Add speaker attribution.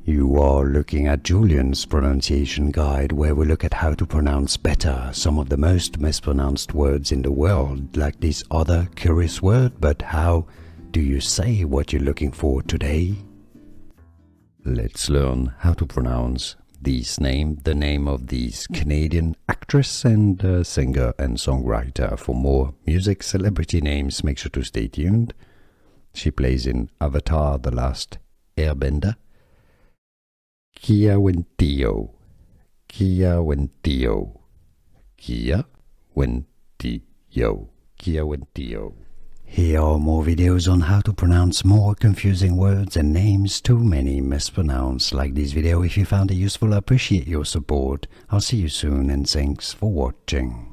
Speaker 1: You are looking at Julian's pronunciation guide, where we look at how to pronounce better some of the most mispronounced words in the world, like this other curious word. But how do you say what you're looking for today? Let's learn how to pronounce this name, the name of this Canadian actress and singer and songwriter. For more music celebrity names, make sure to stay tuned. She plays in Avatar: The Last Airbender. Kiawentiio, Kiawentiio, Kiawentiio, Kiawentiio. Here are more videos on how to pronounce more confusing words and names too many mispronounced. Like this video if you found it useful. I appreciate your support. I'll see you soon and thanks for watching.